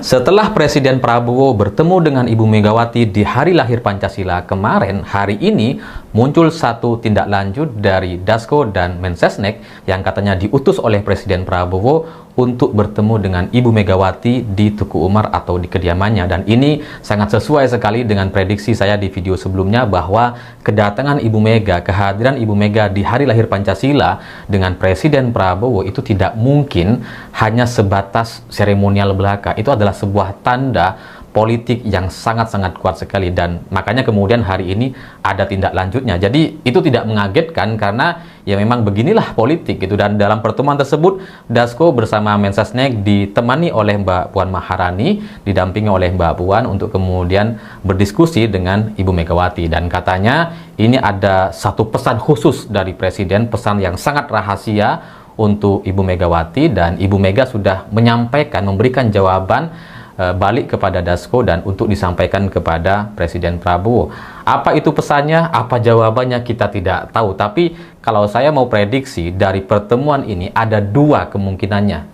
Setelah Presiden Prabowo bertemu dengan Ibu Megawati di hari lahir Pancasila kemarin, hari ini muncul satu tindak lanjut dari Dasko dan Mensesnek yang katanya diutus oleh Presiden Prabowo untuk bertemu dengan Ibu Megawati di Tuku Umar atau di kediamannya. Dan ini sangat sesuai sekali dengan prediksi saya di video sebelumnya bahwa kedatangan Ibu Mega, kehadiran Ibu Mega di hari lahir Pancasila dengan Presiden Prabowo itu tidak mungkin hanya sebatas seremonial belaka. Itu adalah sebuah tanda politik yang sangat-sangat kuat sekali, dan makanya kemudian hari ini ada tindak lanjutnya. Jadi itu tidak mengagetkan karena ya memang beginilah politik gitu. Dan dalam pertemuan tersebut Dasko bersama Mensesnek ditemani oleh Mbak Puan Maharani, didampingi oleh Mbak Puan untuk kemudian berdiskusi dengan Ibu Megawati. Dan katanya ini ada satu pesan khusus dari Presiden, pesan yang sangat rahasia untuk Ibu Megawati, dan Ibu Mega sudah menyampaikan, memberikan jawaban balik kepada Dasko dan untuk disampaikan kepada Presiden Prabowo. Apa itu pesannya, apa jawabannya kita tidak tahu. Tapi kalau saya mau prediksi dari pertemuan ini ada dua kemungkinannya,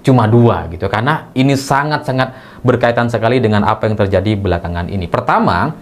cuma dua gitu, karena ini sangat-sangat berkaitan sekali dengan apa yang terjadi belakangan ini. Pertama,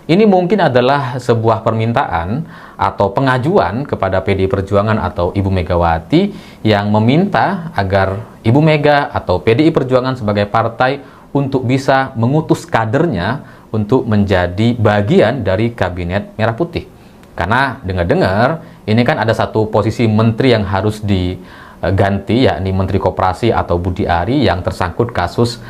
ini mungkin adalah sebuah permintaan atau pengajuan kepada PDI Perjuangan atau Ibu Megawati yang meminta agar Ibu Mega atau PDI Perjuangan sebagai partai untuk bisa mengutus kadernya untuk menjadi bagian dari Kabinet Merah Putih. Karena dengar-dengar ini kan ada satu posisi menteri yang harus diganti, yakni Menteri Koperasi atau Budi Ari yang tersangkut kasus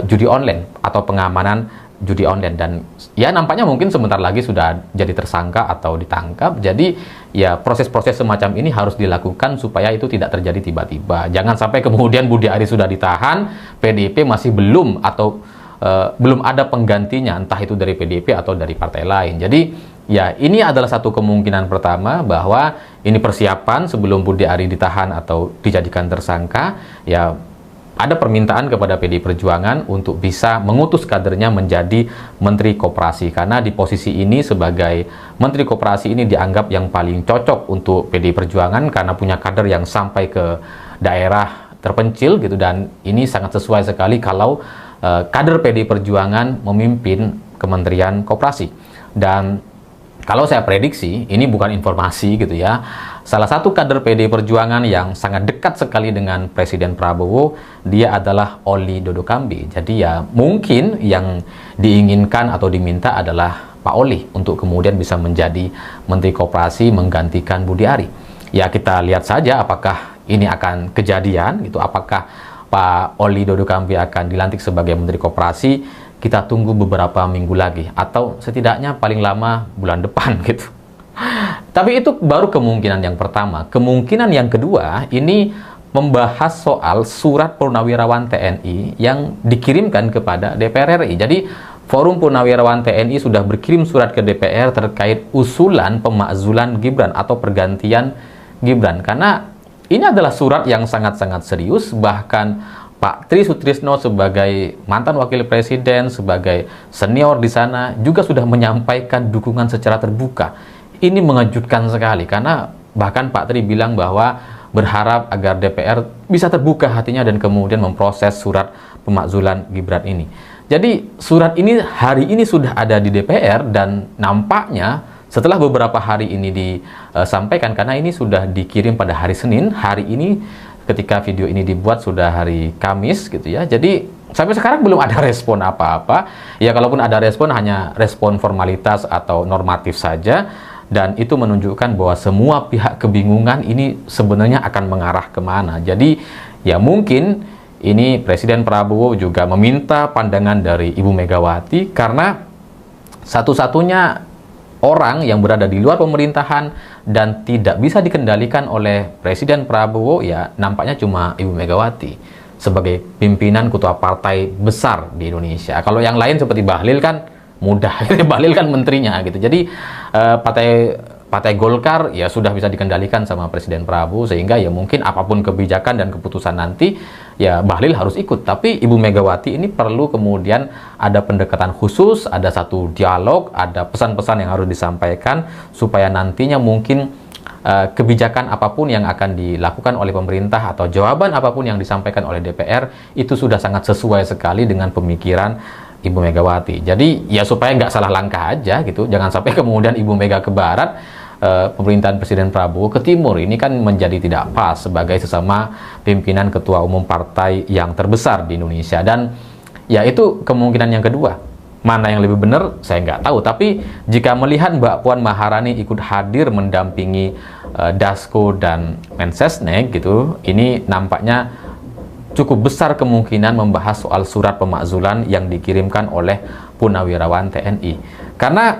judi online atau pengamanan judi online, dan ya nampaknya mungkin sebentar lagi sudah jadi tersangka atau ditangkap. Jadi ya proses-proses semacam ini harus dilakukan supaya itu tidak terjadi tiba-tiba. Jangan sampai kemudian Budi Ari sudah ditahan, PDIP masih belum atau belum ada penggantinya, entah itu dari PDIP atau dari partai lain. Jadi ya ini adalah satu kemungkinan pertama, bahwa ini persiapan sebelum Budi Ari ditahan atau dijadikan tersangka. Ya ada permintaan kepada PDI Perjuangan untuk bisa mengutus kadernya menjadi Menteri Koperasi, karena di posisi ini sebagai Menteri Koperasi ini dianggap yang paling cocok untuk PDI Perjuangan karena punya kader yang sampai ke daerah terpencil gitu. Dan ini sangat sesuai sekali kalau kader PDI Perjuangan memimpin Kementerian Koperasi. Dan kalau saya prediksi, ini bukan informasi gitu ya, salah satu kader PDI Perjuangan yang sangat dekat sekali dengan Presiden Prabowo, dia adalah Oli Dodo Kambi. Jadi ya mungkin yang diinginkan atau diminta adalah Pak Oli untuk kemudian bisa menjadi Menteri Koperasi menggantikan Budi Ari. Ya kita lihat saja apakah ini akan kejadian gitu, apakah Pak Oli Dodo Kambi akan dilantik sebagai Menteri Koperasi. Kita tunggu beberapa minggu lagi, atau setidaknya paling lama bulan depan gitu. Tapi itu baru kemungkinan yang pertama. Kemungkinan yang kedua ini membahas soal surat Purnawirawan TNI yang dikirimkan kepada DPR RI. Jadi Forum Purnawirawan TNI sudah berkirim surat ke DPR terkait usulan pemakzulan Gibran atau pergantian Gibran. Karena ini adalah surat yang sangat-sangat serius, bahkan Pak Tri Sutrisno sebagai mantan wakil presiden, sebagai senior di sana juga sudah menyampaikan dukungan secara terbuka. Ini mengejutkan sekali karena bahkan Pak Tri bilang bahwa berharap agar DPR bisa terbuka hatinya dan kemudian memproses surat pemakzulan Gibran ini. Jadi surat ini hari ini sudah ada di DPR, dan nampaknya setelah beberapa hari ini disampaikan, karena ini sudah dikirim pada hari Senin, hari ini ketika video ini dibuat sudah hari Kamis gitu ya. Jadi sampai sekarang belum ada respon apa-apa. Ya kalaupun ada respon, hanya respon formalitas atau normatif saja. Dan itu menunjukkan bahwa semua pihak kebingungan ini sebenarnya akan mengarah kemana. Jadi ya mungkin ini Presiden Prabowo juga meminta pandangan dari Ibu Megawati, karena satu-satunya orang yang berada di luar pemerintahan dan tidak bisa dikendalikan oleh Presiden Prabowo ya nampaknya cuma Ibu Megawati sebagai pimpinan ketua partai besar di Indonesia. Kalau yang lain seperti Bahlil kan mudah, Bahlil kan menterinya gitu. Jadi partai Golkar ya sudah bisa dikendalikan sama Presiden Prabowo, sehingga ya mungkin apapun kebijakan dan keputusan nanti ya Bahlil harus ikut. Tapi Ibu Megawati ini perlu kemudian ada pendekatan khusus, ada satu dialog, ada pesan-pesan yang harus disampaikan supaya nantinya mungkin kebijakan apapun yang akan dilakukan oleh pemerintah atau jawaban apapun yang disampaikan oleh DPR itu sudah sangat sesuai sekali dengan pemikiran Ibu Megawati. Jadi ya supaya nggak salah langkah aja gitu, jangan sampai kemudian Ibu Mega ke barat, pemerintahan Presiden Prabowo ke timur. Ini kan menjadi tidak pas sebagai sesama pimpinan ketua umum partai yang terbesar di Indonesia. Dan ya itu kemungkinan yang kedua. Mana yang lebih benar saya nggak tahu, tapi jika melihat Mbak Puan Maharani ikut hadir mendampingi Dasko dan Mensesnek gitu, ini nampaknya cukup besar kemungkinan membahas soal surat pemakzulan yang dikirimkan oleh Purnawirawan TNI. Karena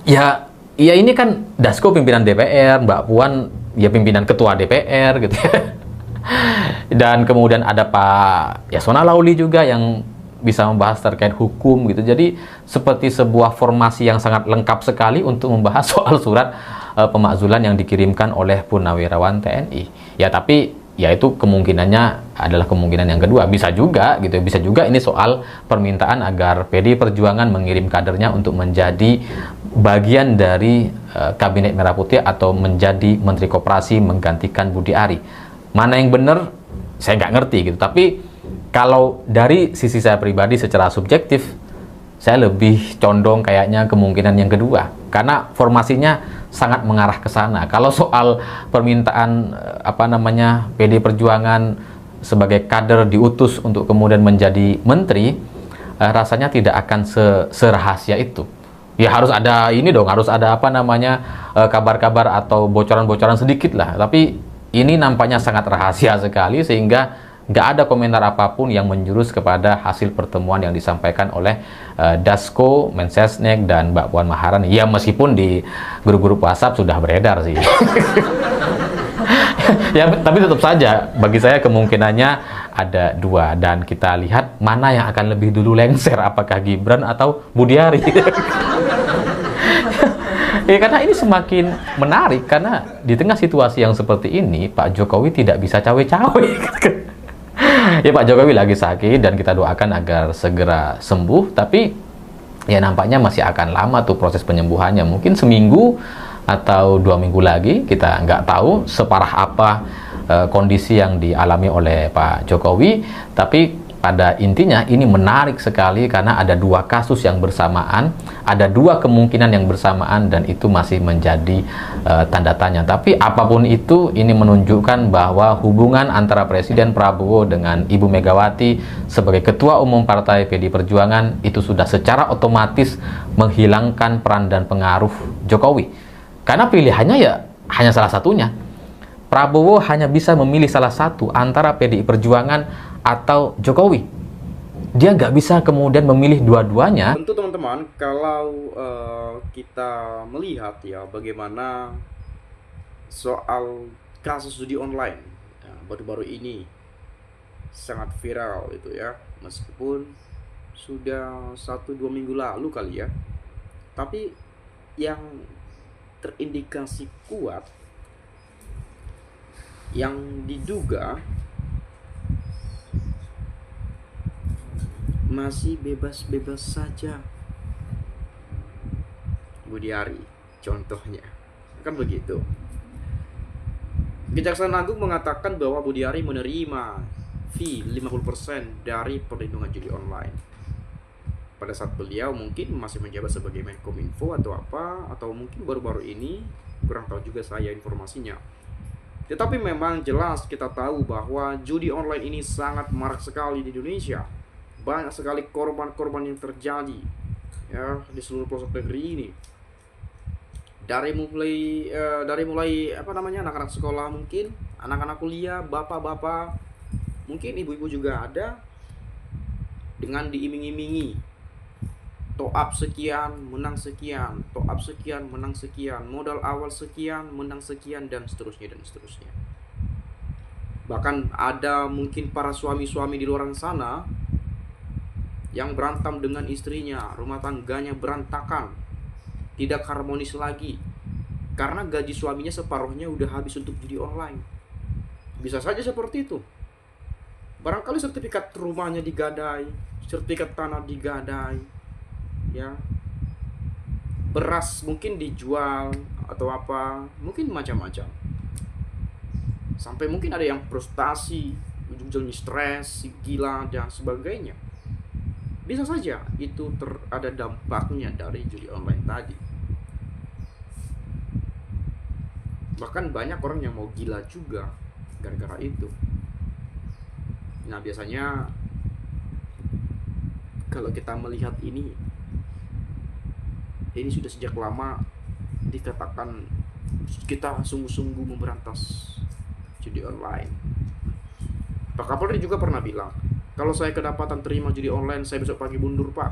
ya ini kan Dasko pimpinan DPR, Mbak Puan ya pimpinan ketua DPR gitu ya. Dan kemudian ada Pak Yasona Lauli juga yang bisa membahas terkait hukum gitu. Jadi seperti sebuah formasi yang sangat lengkap sekali untuk membahas soal surat pemakzulan yang dikirimkan oleh Purnawirawan TNI. Ya tapi ya itu kemungkinannya adalah kemungkinan yang kedua. Bisa juga gitu, bisa juga ini soal permintaan agar PDI Perjuangan mengirim kadernya untuk menjadi bagian dari Kabinet Merah Putih atau menjadi Menteri Koperasi menggantikan Budi Ari. Mana yang benar saya nggak ngerti gitu, tapi kalau dari sisi saya pribadi secara subjektif saya lebih condong kayaknya kemungkinan yang kedua, karena formasinya sangat mengarah ke sana. Kalau soal permintaan PDI Perjuangan sebagai kader diutus untuk kemudian menjadi menteri, rasanya tidak akan serahasia itu. Ya harus ada ini dong, harus ada kabar-kabar atau bocoran-bocoran sedikit lah. Tapi ini nampaknya sangat rahasia sekali sehingga nggak ada komentar apapun yang menjurus kepada hasil pertemuan yang disampaikan oleh Dasko, Mensesnek, dan Mbak Puan Maharani. Ya meskipun di grup-grup WhatsApp sudah beredar sih. Ya tapi tetap saja bagi saya kemungkinannya ada dua, dan kita lihat mana yang akan lebih dulu lengser, apakah Gibran atau Budi Ari. Ya, karena ini semakin menarik karena di tengah situasi yang seperti ini Pak Jokowi tidak bisa cawe-cawe. Ya Pak Jokowi lagi sakit dan kita doakan agar segera sembuh, tapi ya nampaknya masih akan lama tuh proses penyembuhannya, mungkin seminggu atau 2 minggu lagi, kita nggak tahu separah apa kondisi yang dialami oleh Pak Jokowi. Tapi pada intinya ini menarik sekali karena ada 2 kasus yang bersamaan, ada 2 kemungkinan yang bersamaan, dan itu masih menjadi tanda tanya. Tapi apapun itu, ini menunjukkan bahwa hubungan antara Presiden Prabowo dengan Ibu Megawati sebagai Ketua Umum Partai PDI Perjuangan itu sudah secara otomatis menghilangkan peran dan pengaruh Jokowi. Karena pilihannya ya hanya salah satunya. Prabowo hanya bisa memilih salah satu antara PDI Perjuangan atau Jokowi. Dia nggak bisa kemudian memilih dua-duanya. Tentu teman-teman, kalau kita melihat ya bagaimana soal kasus judi online baru-baru ini sangat viral itu ya, meskipun sudah 1-2 minggu lalu kali ya, tapi yang terindikasi kuat, yang diduga masih bebas-bebas saja Budi Ari contohnya, kan begitu. Kejaksaan Agung mengatakan bahwa Budi Ari menerima fee 50% dari perlindungan judi online pada saat beliau mungkin masih menjabat sebagai Menkominfo atau apa, atau mungkin baru-baru ini, kurang tahu juga saya informasinya. Tetapi memang jelas kita tahu bahwa judi online ini sangat marak sekali di Indonesia. Banyak sekali korban-korban yang terjadi ya di seluruh pelosok negeri ini. Dari mulai anak-anak sekolah, mungkin anak-anak kuliah, bapak-bapak, mungkin ibu-ibu juga ada, dengan diiming-imingi top up sekian menang sekian, top up sekian menang sekian, modal awal sekian menang sekian, dan seterusnya dan seterusnya. Bahkan ada mungkin para suami-suami di luar sana yang berantem dengan istrinya, rumah tangganya berantakan, tidak harmonis lagi, karena gaji suaminya separuhnya udah habis untuk judi online. Bisa saja seperti itu. Barangkali sertifikat rumahnya digadai, sertifikat tanah digadai, ya, beras mungkin dijual atau apa, mungkin macam-macam. Sampai mungkin ada yang frustasi, ujung-ujungnya stres, gila dan sebagainya. Bisa saja itu ada dampaknya dari judi online tadi. Bahkan banyak orang yang mau gila juga gara-gara itu. Nah, biasanya kalau kita melihat ini sudah sejak lama dikatakan kita sungguh-sungguh memberantas judi online. Pak Kapolri juga pernah bilang, kalau saya kedapatan terima judi online, saya besok pagi mundur, Pak.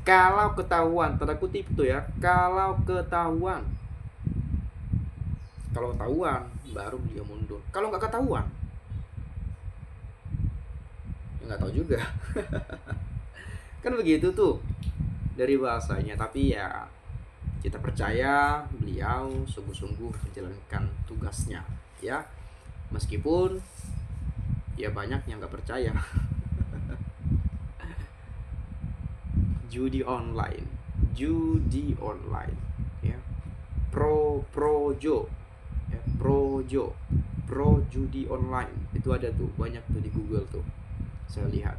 Kalau ketahuan, tanda kutip itu ya, kalau ketahuan baru dia mundur. Kalau nggak ketahuan, ya nggak tahu juga. Kan begitu tuh dari bahasanya. Tapi ya kita percaya beliau sungguh-sungguh menjalankan tugasnya, ya. Meskipun ya banyak yang nggak percaya. Judi online, ya. Projo, ya. Pro judi online itu ada tuh, banyak tuh di Google tuh, saya lihat.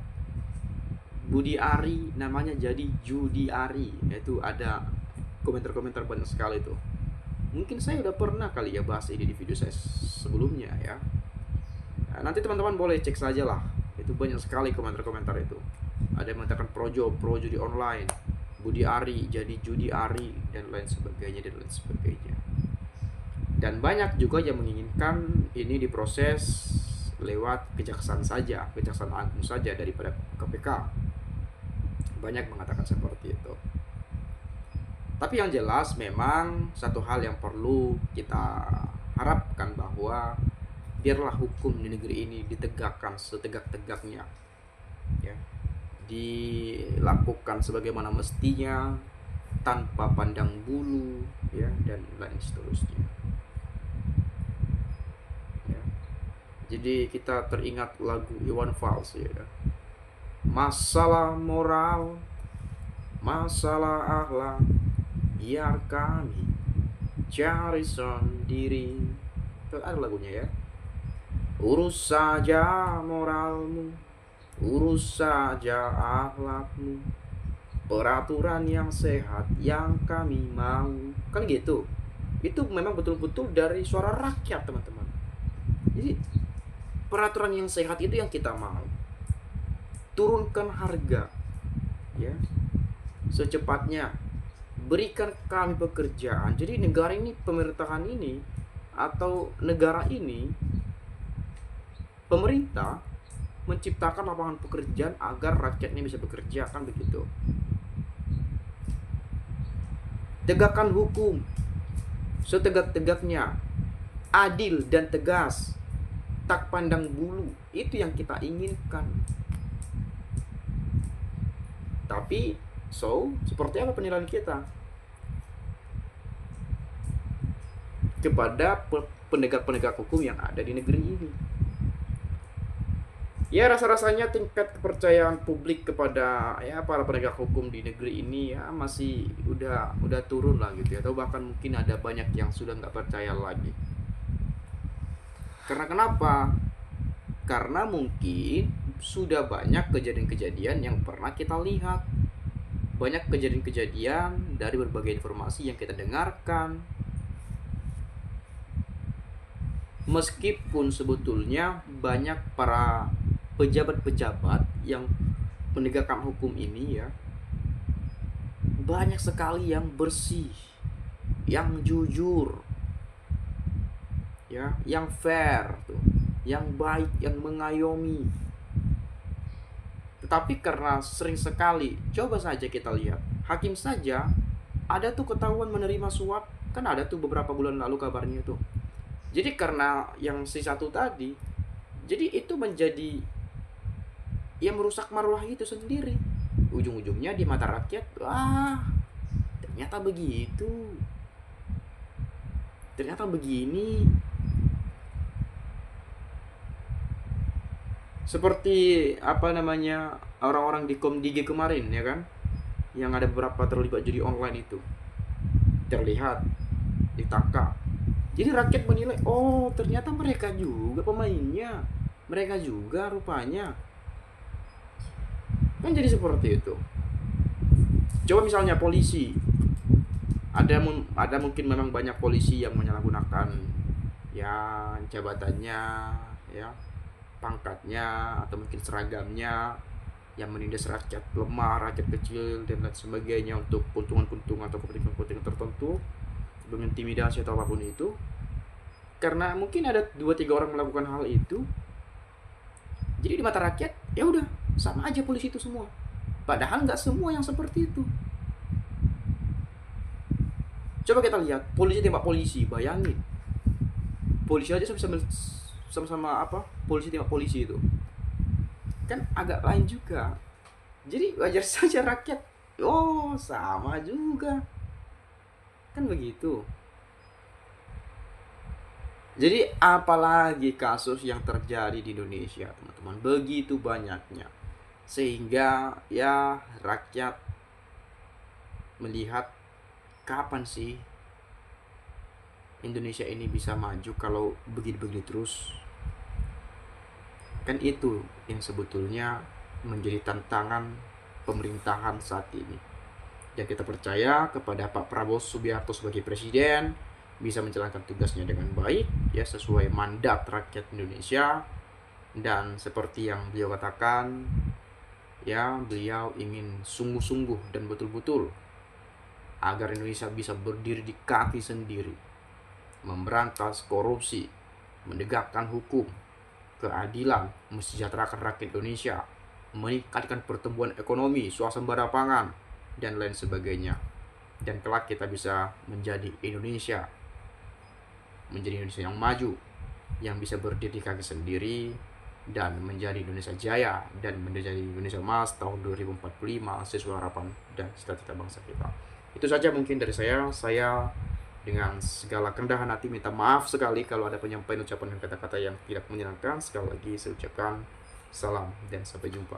Budi Ari namanya jadi Judi Ari, itu ada komentar-komentar banyak sekali tuh. Mungkin saya udah pernah kali ya bahas ini di video saya sebelumnya ya. Nah, nanti teman-teman boleh cek saja lah, itu banyak sekali komentar-komentar itu. Ada yang mengatakan pro judi online, Budi Ari jadi Judi Ari, dan lain sebagainya. Dan banyak juga yang menginginkan ini diproses lewat kejaksaan agung saja daripada KPK. Banyak mengatakan seperti itu. Tapi yang jelas memang satu hal yang perlu kita harapkan, bahwa biarlah hukum di negeri ini ditegakkan setegak-tegaknya, ya, dilakukan sebagaimana mestinya tanpa pandang bulu, ya, dan lain seterusnya. Ya. Jadi kita teringat lagu Iwan Fals, ya, masalah moral, masalah akhlak, biar kami cari sendiri. Itu ada lagunya ya. Urus saja moralmu, urus saja akhlakmu, peraturan yang sehat yang kami mau. Kan gitu. Itu memang betul-betul dari suara rakyat, teman-teman. Jadi peraturan yang sehat itu yang kita mau. Turunkan harga, ya, secepatnya. Berikan kami pekerjaan. Jadi negara ini, pemerintahan ini, atau negara ini, pemerintah menciptakan lapangan pekerjaan agar rakyatnya bisa bekerja, kan begitu. Tegakkan hukum setegak-tegaknya, adil dan tegas, tak pandang bulu. Itu yang kita inginkan. Tapi seperti apa penilaian kita kepada penegak-penegak hukum yang ada di negeri ini? Ya, rasa-rasanya tingkat kepercayaan publik kepada para penegak hukum di negeri ini ya masih udah turun lah gitu ya, atau bahkan mungkin ada banyak yang sudah nggak percaya lagi. Karena kenapa? Karena mungkin sudah banyak kejadian-kejadian yang pernah kita lihat. Banyak kejadian-kejadian dari berbagai informasi yang kita dengarkan. Meskipun sebetulnya banyak para pejabat-pejabat yang menegakkan hukum ini ya, banyak sekali yang bersih, yang jujur, ya, yang fair tuh, yang baik, yang mengayomi. Tetapi karena sering sekali, coba saja kita lihat, hakim saja ada tuh ketahuan menerima suap, kan ada tuh beberapa bulan lalu kabarnya tuh. Jadi karena yang si satu tadi, jadi itu menjadi yang merusak marwah itu sendiri. Ujung-ujungnya di mata rakyat, ternyata begitu, ternyata begini. Seperti orang-orang di Komdige kemarin ya kan, yang ada beberapa terlibat judi online itu. terlihat, ditangkap. Jadi rakyat menilai, oh ternyata mereka juga pemainnya, mereka juga rupanya. Kan jadi seperti itu. Coba misalnya polisi, ada mungkin memang banyak polisi yang menyalahgunakan ya jabatannya, ya pangkatnya atau mungkin seragamnya, yang menindas rakyat lemah, rakyat kecil dan lain sebagainya untuk keuntungan-keuntungan atau kepentingan-kepentingan tertentu, mengintimidasi atau apapun itu. Karena mungkin ada 2-3 orang melakukan hal itu, jadi di mata rakyat ya udah sama aja polisi itu semua. Padahal nggak semua yang seperti itu. Coba kita lihat polisi tembak polisi, bayangin. Polisi aja sama-sama apa? Polisi tembak polisi itu. Kan agak lain juga. Jadi wajar saja rakyat, oh sama juga. Kan begitu. Jadi apalagi kasus yang terjadi di Indonesia, teman-teman, begitu banyaknya. Sehingga ya rakyat melihat kapan sih Indonesia ini bisa maju kalau begini-begini terus. Kan itu yang sebetulnya menjadi tantangan pemerintahan saat ini. Dan kita percaya kepada Pak Prabowo Subianto sebagai presiden bisa menjalankan tugasnya dengan baik, ya sesuai mandat rakyat Indonesia. Dan seperti yang beliau katakan, ya beliau ingin sungguh-sungguh dan betul-betul agar Indonesia bisa berdiri di kaki sendiri, memberantas korupsi, menegakkan hukum, keadilan, mensejahterakan rakyat Indonesia, meningkatkan pertumbuhan ekonomi, swasembada pangan, dan lain sebagainya. Dan kelak kita bisa menjadi Indonesia yang maju, yang bisa berdiri di kaki sendiri, dan menjadi Indonesia Jaya, dan menjadi Indonesia Emas tahun 2045 sesuai harapan dan cita-cita bangsa kita. Itu saja mungkin dari saya dengan segala kerendahan hati minta maaf sekali kalau ada penyampaian ucapan dan kata-kata yang tidak menyenangkan. Sekali lagi saya ucapkan salam dan sampai jumpa.